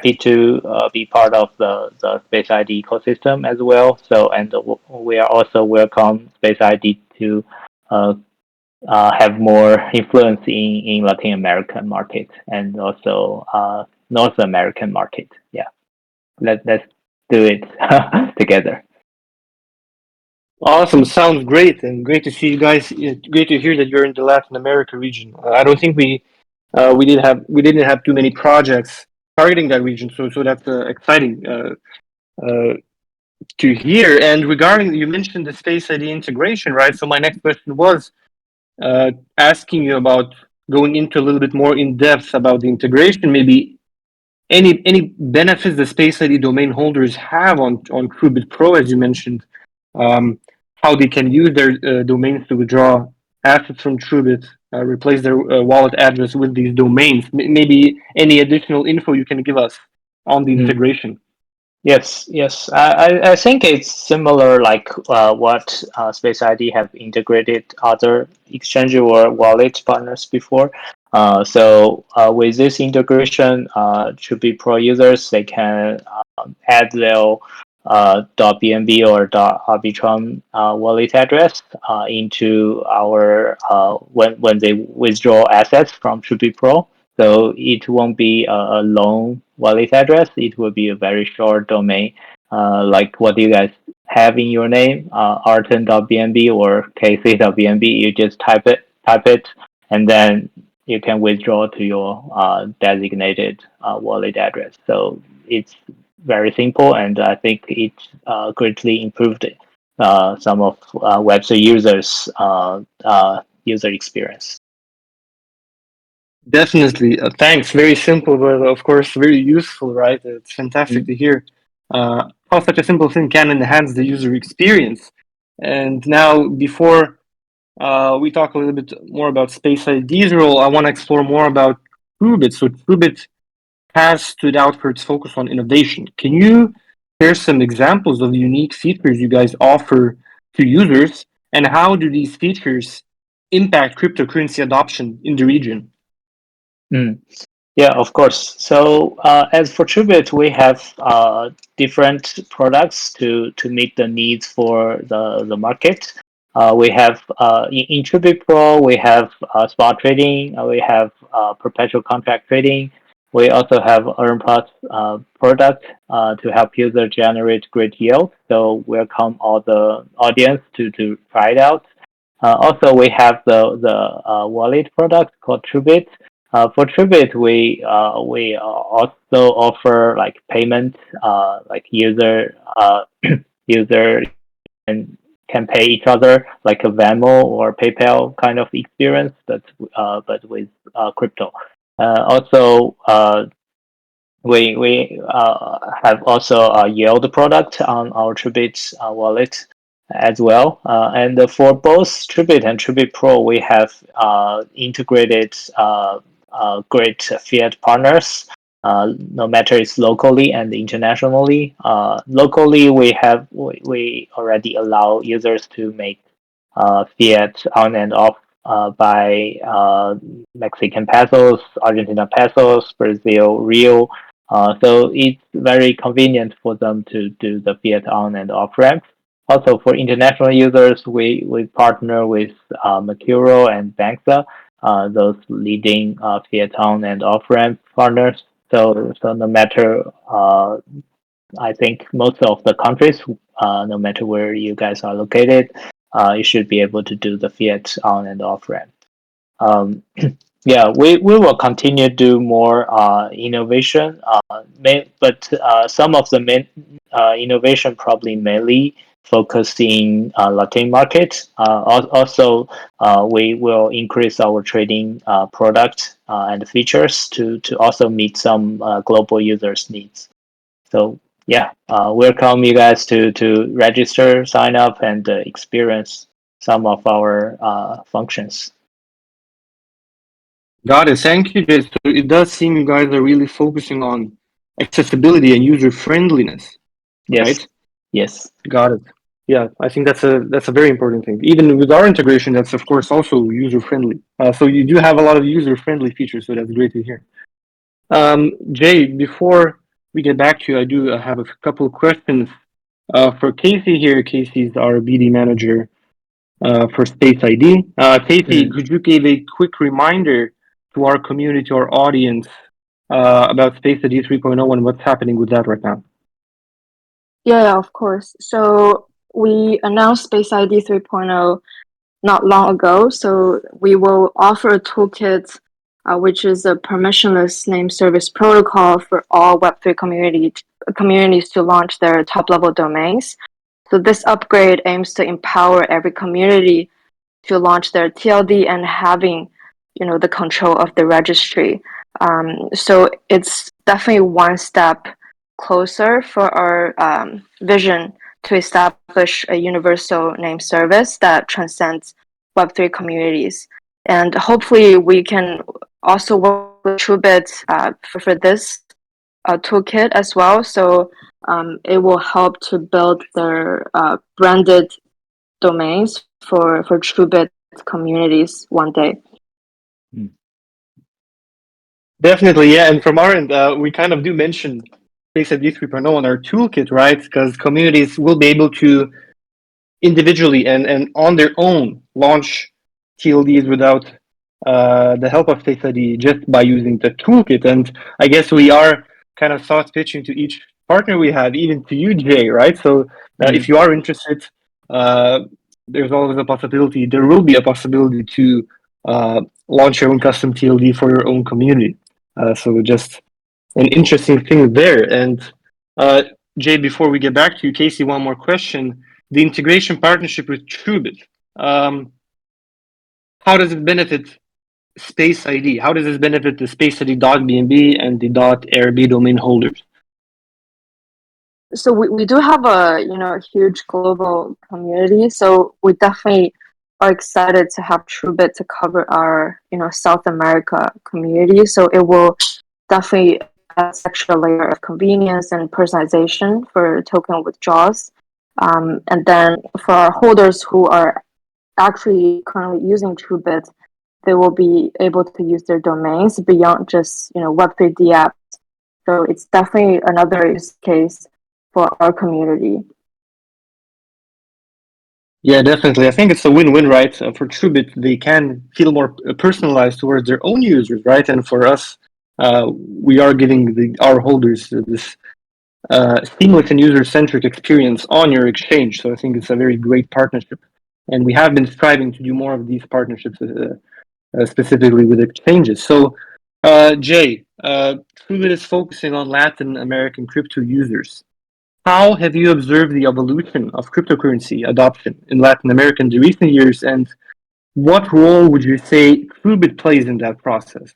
happy to be part of the Space ID ecosystem as well. So, and we are also welcome Space ID to uh, have more influence in Latin American market and also North American market. Yeah, let's do it together. Awesome, sounds great, and great to see you guys. Great to hear that you're in the Latin America region. I don't think we didn't have too many projects targeting that region, so that's exciting uh, to hear. And regarding you mentioned the Space ID integration, right? So my next question was asking you about going into a little bit more in depth about the integration, maybe any benefits the Space ID domain holders have on TruBit Pro, as you mentioned, um, how they can use their domains to withdraw assets from TruBit, replace their wallet address with these domains. Maybe any additional info you can give us on the Mm. integration. Yes, yes. I think it's similar like what Space ID have integrated other exchange or wallet partners before. So with this integration, to be pro users, they can add their .bnb or .arbitrum wallet address into our when they withdraw assets from Truby Pro. So it won't be a long wallet address. It will be a very short domain, like what you guys have in your name, arten.bnb or kc.bnb. You just type it, and then you can withdraw to your designated wallet address. So it's very simple, and I think it greatly improved some of Web3 users' user experience. Definitely. Thanks. Very simple, but of course, very useful, right? It's fantastic Mm. to hear how such a simple thing can enhance the user experience. And now, before we talk a little bit more about Space ID's role, I want to explore more about TrueBit. So, TrueBit has stood out for its focus on innovation. Can you share some examples of unique features you guys offer to users, and how do these features impact cryptocurrency adoption in the region? Mm. Yeah, of course. So as for TrueBit, we have different products to meet the needs for the market. We have in TrueBit Pro, we have spot trading, we have perpetual contract trading. We also have Earn Plus product to help user generate great yield. So welcome all the audience to try it out. Also, we have the wallet product called TrueBit. For TrueBit, we also offer like payment, like user can pay each other like a Venmo or PayPal kind of experience, but with crypto. Also, we have also a yield product on our TrueBit wallet as well. And for both TrueBit and TrueBit Pro, we have integrated great fiat partners. No matter it's locally and internationally. Locally, we already allow users to make fiat on and off by Mexican pesos, Argentina pesos, Brazil real. So it's very convenient for them to do the fiat on and off ramp. Also, for international users, we partner with Mercuro and Banxa, those leading fiat on and off ramp partners. So no matter, I think most of the countries, no matter where you guys are located, you should be able to do the fiat on and off ramp. Um, yeah, we will continue to do more innovation, but some of the main innovation probably mainly focusing Latin market. Also, we will increase our trading product and features to also meet some global users' needs. So yeah, welcome you guys to register, sign up, and experience some of our functions. Got it. Thank you, Jay. So it does seem you guys are really focusing on accessibility and user friendliness, Yes, right? yes. Got it. Yeah, I think that's a very important thing. Even with our integration, that's of course also user friendly. So you do have a lot of user friendly features, so that's great to hear. Jay, before we get back to you, I do have a couple of questions for Casey here. Casey's our BD manager for Space ID. Casey, Mm. could you give a quick reminder to our community, to our audience, about Space ID 3.0 and what's happening with that right now? Yeah, of course. So we announced Space ID 3.0 not long ago. So we will offer a toolkit, which is a permissionless name service protocol for all Web3 communities to launch their top-level domains. So this upgrade aims to empower every community to launch their TLD and having, the control of the registry. So it's definitely one step closer for our vision to establish a universal name service that transcends Web3 communities. And hopefully we can also work with TruBit for this toolkit as well. So it will help to build their branded domains for TruBit communities one day. Definitely, yeah. And from our end, we kind of do mention Space ID 3.0 on our toolkit, right? Because communities will be able to individually and on their own launch TLDs without the help of Face ID just by using the toolkit. And I guess we are kind of soft pitching to each partner we have, even to you, Jay, right? So if Mm. you are interested, there's always a possibility, there will be a possibility to launch your own custom TLD for your own community. So just an interesting thing there. And uh, Jay, before we get back to you, Casey, one more question. The integration partnership with TruBit, how does it benefit Space ID? How does this benefit the Space ID.bnb and the .arb domain holders? So we do have a huge global community. So we definitely are excited to have TruBit to cover our South America community. So it will definitely add extra layer of convenience and personalization for token withdrawals. And then for our holders who are actually currently using TruBit, they will be able to use their domains beyond just Web3 apps. So it's definitely another use case for our community. Yeah, definitely. I think it's a win-win, right? For TruBit, they can feel more personalized towards their own users, right? And for us, we are giving our holders this seamless and user-centric experience on your exchange. So I think it's a very great partnership. And we have been striving to do more of these partnerships, specifically with exchanges. So, Jay, TruBit is focusing on Latin American crypto users. How have you observed the evolution of cryptocurrency adoption in Latin America in the recent years, and what role would you say TruBit plays in that process?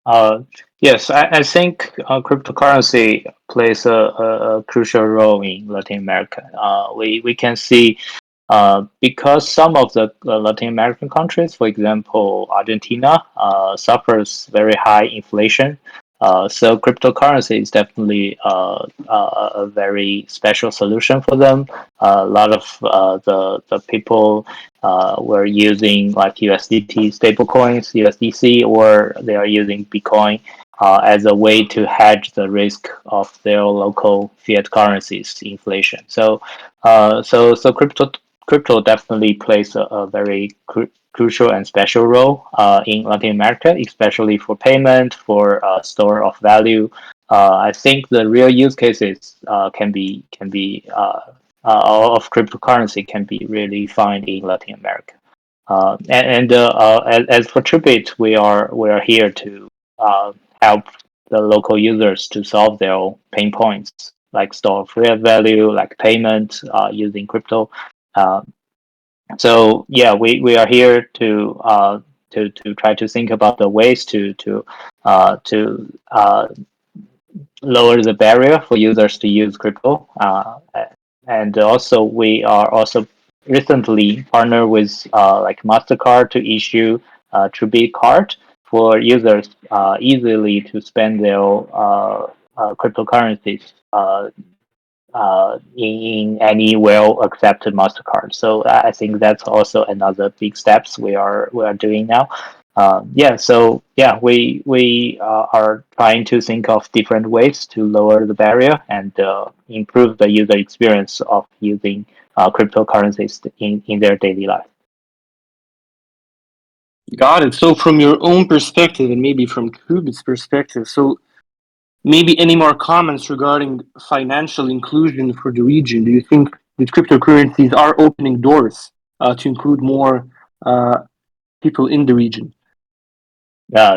Uh, yes, I think cryptocurrency plays a crucial role in Latin America. We can see because some of the Latin American countries, for example, Argentina, suffers very high inflation. So cryptocurrency is definitely a very special solution for them. A lot of the people were using like USDT stablecoins, USDC, or they are using Bitcoin as a way to hedge the risk of their local fiat currencies inflation. So crypto definitely plays a very crucial and special role in Latin America, especially for payment, for store of value. I think the real use cases of cryptocurrency can be really found in Latin America. As for TruBit, we are here to help the local users to solve their pain points, like store of real value, like payment using crypto. Uh, so yeah, we are here to try to think about the ways to lower the barrier for users to use crypto. And also we are also recently partnered with like Mastercard to issue a TrueBit card for users easily to spend their cryptocurrencies in any well accepted Mastercard. So I think that's also another big steps we are doing now. We are trying to think of different ways to lower the barrier and improve the user experience of using cryptocurrencies in their daily life. Got it. So from your own perspective and maybe from TruBit's perspective, so maybe any more comments regarding financial inclusion for the region? Do you think that cryptocurrencies are opening doors to include more people in the region?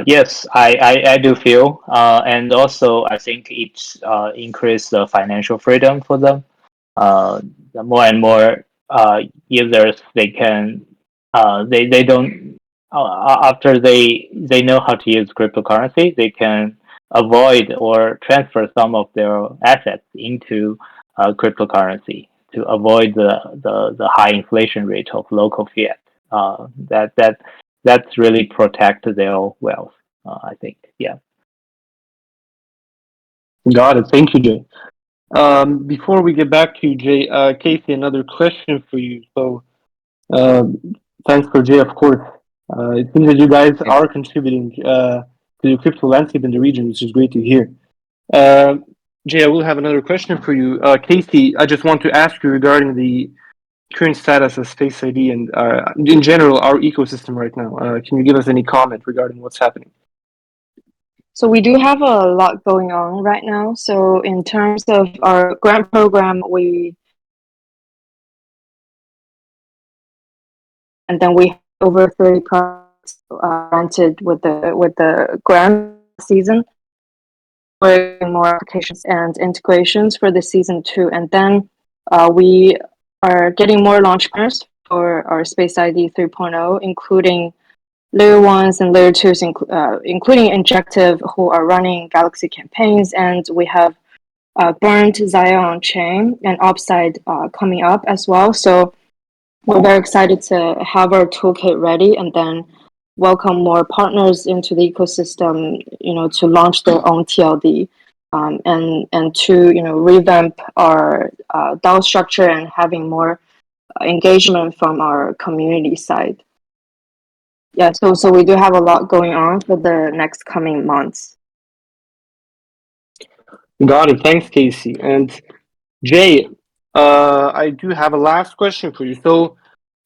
Yes, I do feel, and also I think it's increased the financial freedom for them. The more and more users they can, they don't after they know how to use cryptocurrency, they can avoid or transfer some of their assets into cryptocurrency to avoid the high inflation rate of local fiat. That's really protect their wealth. I think, yeah. Got it. Thank you, Jay. Before we get back to you, Jay, Casey, another question for you. So, um, thanks for Jay, of course. It seems that you guys Thanks. are contributing to the crypto landscape in the region, which is great to hear. Uh, Jay, I will have another question for you. Casey, I just want to ask you regarding the current status of Space ID and, in general, our ecosystem right now. Can you give us any comment regarding what's happening? So we do have a lot going on right now. So in terms of our grant program, we have over 30 projects granted with the grant season. We're getting more applications and integrations for the season 2, and then we are getting more launch partners for our Space ID 3.0, including layer 1s and layer 2s, including Injective, who are running Galaxy campaigns, and we have Burnt, Zaya on Chain, and Upside coming up as well. So we're very excited to have our toolkit ready and then welcome more partners into the ecosystem, to launch their own TLD, and to, revamp our DAO structure and having more engagement from our community side. Yeah, so we do have a lot going on for the next coming months. Got it. Thanks, Casey. And Jay, I do have a last question for you. So,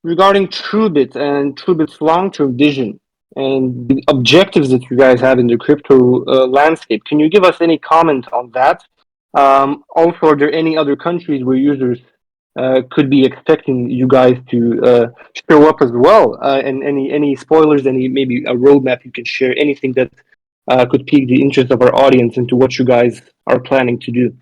regarding TruBit and TruBit's long-term vision and the objectives that you guys have in the crypto landscape, can you give us any comment on that? Also, are there any other countries where users could be expecting you guys to show up as well? And any spoilers, any maybe a roadmap you can share, anything that could pique the interest of our audience into what you guys are planning to do?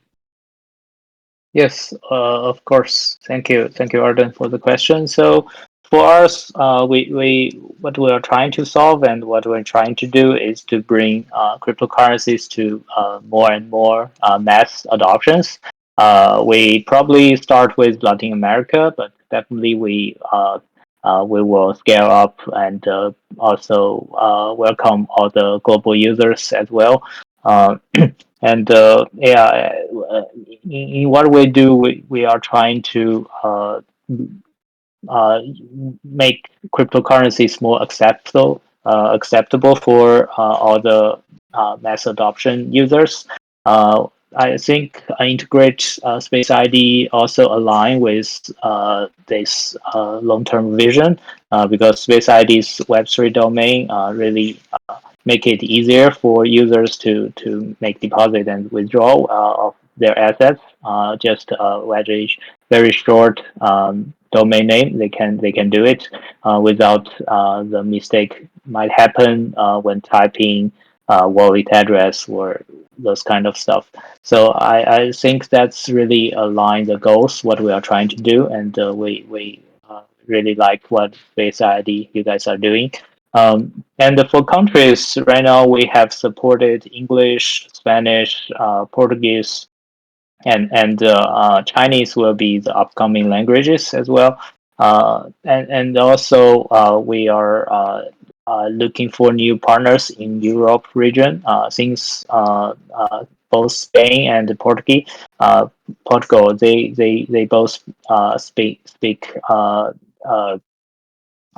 Yes, of course. Thank you, Arden, for the question. So for us, we what we are trying to solve and what we're trying to do is to bring cryptocurrencies to more and more mass adoptions. We probably start with Latin America, but definitely we will scale up and also welcome all the global users as well. Uh, and in what we do, we are trying to uh, make cryptocurrencies more acceptable for all the mass adoption users. I think integrate Space ID also align with this long-term vision because Space ID's Web3 domain really make it easier for users to make deposit and withdrawal of their assets. Just very short domain name, they can do it without the mistake might happen when typing wallet address or those kind of stuff. So I think that's really align the goals what we are trying to do, and we really like what Face ID you guys are doing. And for countries right now, we have supported English, Spanish, Portuguese, and Chinese will be the upcoming languages as well. And also we are looking for new partners in Europe region since both Spain and Portugal they both speak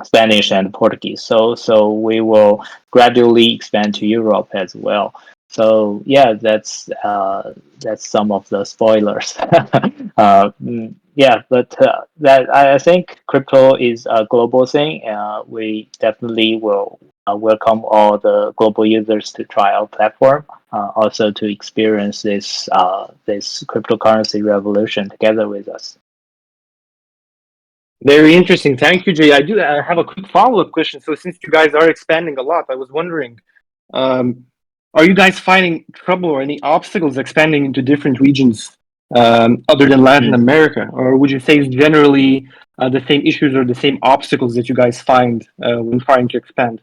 Spanish and Portuguese. So we will gradually expand to Europe as well. So yeah, that's some of the spoilers. Yeah, but that I think crypto is a global thing. We definitely will welcome all the global users to try our platform, also to experience this cryptocurrency revolution together with us. Very interesting. Thank you, Jay. I have a quick follow-up question. So since you guys are expanding a lot, I was wondering, um, are you guys finding trouble or any obstacles expanding into different regions other than Latin Mm. America? Or would you say it's generally the same issues or the same obstacles that you guys find when trying to expand?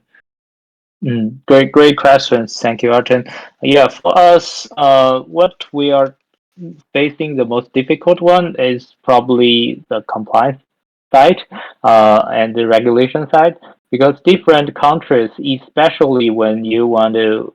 Great questions. Thank you, Arjun. Yeah, for us, what we are facing the most difficult one is probably the compliance side and the regulation side, because different countries, especially when you want to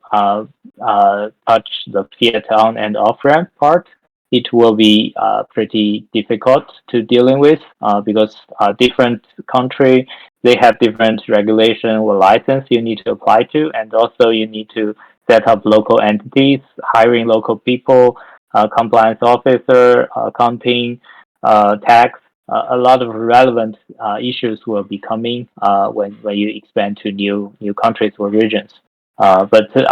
touch the fiat on and off ramp part, it will be pretty difficult to dealing with because different country, they have different regulation or license you need to apply to, and also you need to set up local entities, hiring local people, compliance officer, accounting, tax. A lot of relevant issues will be coming when you expand to new countries or regions. But in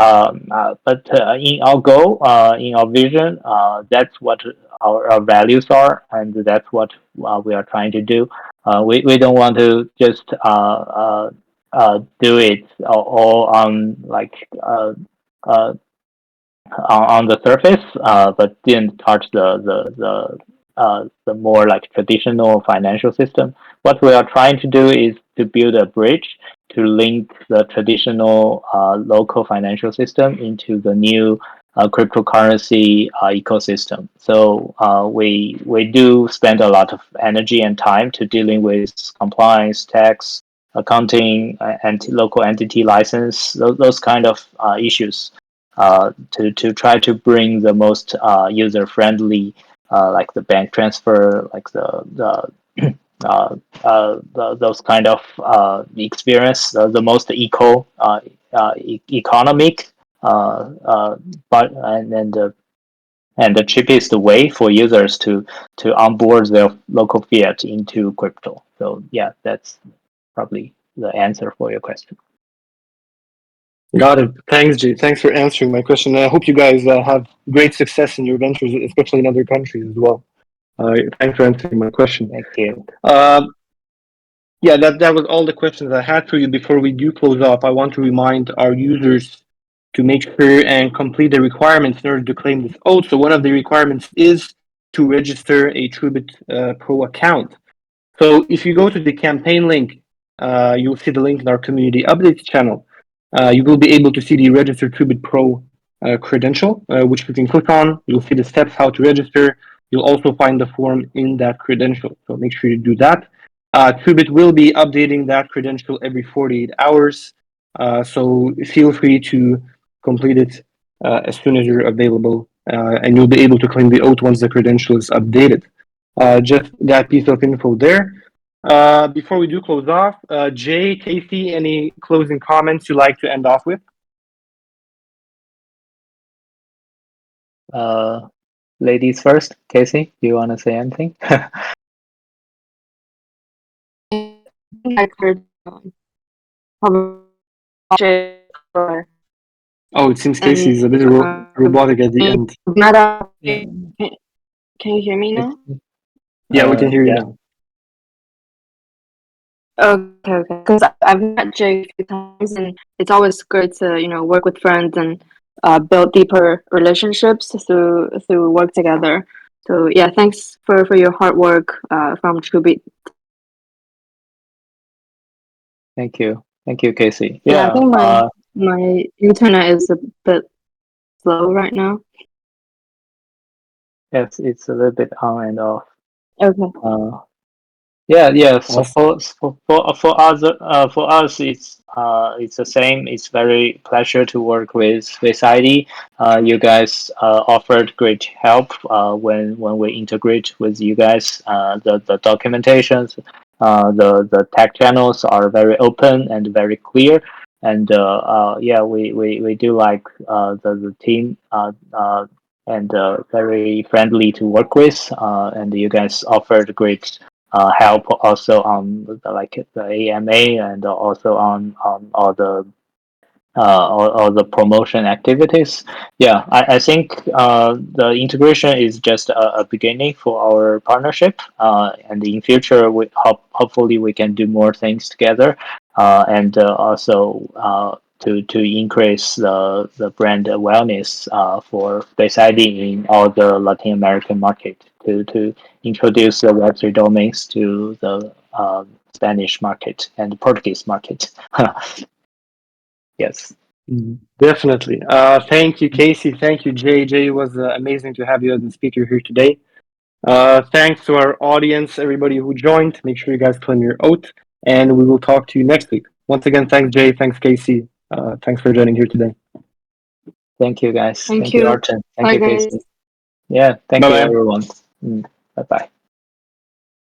our goal, in our vision, that's what our values are, and that's what we are trying to do. We don't want to just do it all on like on the surface, but didn't touch the more like traditional financial system. What we are trying to do is to build a bridge to link the traditional local financial system into the new cryptocurrency ecosystem. So we do spend a lot of energy and time to dealing with compliance, tax, accounting, and local entity license, those kind of issues to try to bring the most user friendly like the bank transfer, like those kind of experience, the most economic, but and the cheapest way for users to onboard their local fiat into crypto. So yeah, that's probably the answer for your question. Got it. Thanks, Jay. Thanks for answering my question. I hope you guys have great success in your ventures, especially in other countries as well. Thanks for answering my question. Thank you. Yeah, that was all the questions I had for you. Before we do close off, I want to remind our users to make sure and complete the requirements in order to claim this oath. So one of the requirements is to register a TruBit Pro account. So if you go to the campaign link, you'll see the link in our community updates channel. You will be able to see the register TruBit Pro credential, which you can click on. You'll see the steps how to register. You'll also find the form in that credential. So make sure you do that. TruBit will be updating that credential every 48 hours. So feel free to complete it as soon as you're available, and you'll be able to claim the oath once the credential is updated. Just that piece of info there. Before we do close off, Jay, Casey, any closing comments you'd like to end off with? Ladies first. Casey, do you want to say anything? I heard probably Oh, it seems Casey and is a bit robotic at the end. Yeah. Can you hear me now? Yeah, we can hear you Yeah. now. Okay. Because I've met Jay a few times, and it's always great to work with friends and build deeper relationships through work together. So yeah, thanks for your hard work from TruBit. Thank you, Casey. Yeah, I Yeah. think my internet is a bit slow right now. Yes, it's a little bit on and off. Okay. Yeah. So Awesome. for us, it's the same. It's very pleasure to work with ID. You guys offered great help when we integrate with you guys. The documentations, The tech channels are very open and very clear. And yeah, we do like the team and very friendly to work with. And you guys offered great help also on like the AMA and also on all the all the promotion activities. Yeah, I think the integration is just a beginning for our partnership, and in future, hopefully we can do more things together, and also to increase the brand awareness for Face ID in all the Latin American market, to introduce the Web3 domains to the Spanish market and Portuguese market. Yes. Definitely. Thank you, Casey. Thank you, Jay. Jay, it was amazing to have you as a speaker here today. Thanks to our audience, everybody who joined. Make sure you guys claim your oath, and we will talk to you next week. Once again, thanks, Jay. Thanks, Casey. Thanks for joining here today. Thank you, guys. Thank Thank you, you. Artem. Thank Bye, you, guys. Casey. Yeah, thank Bye you, bye. everyone. Bye bye.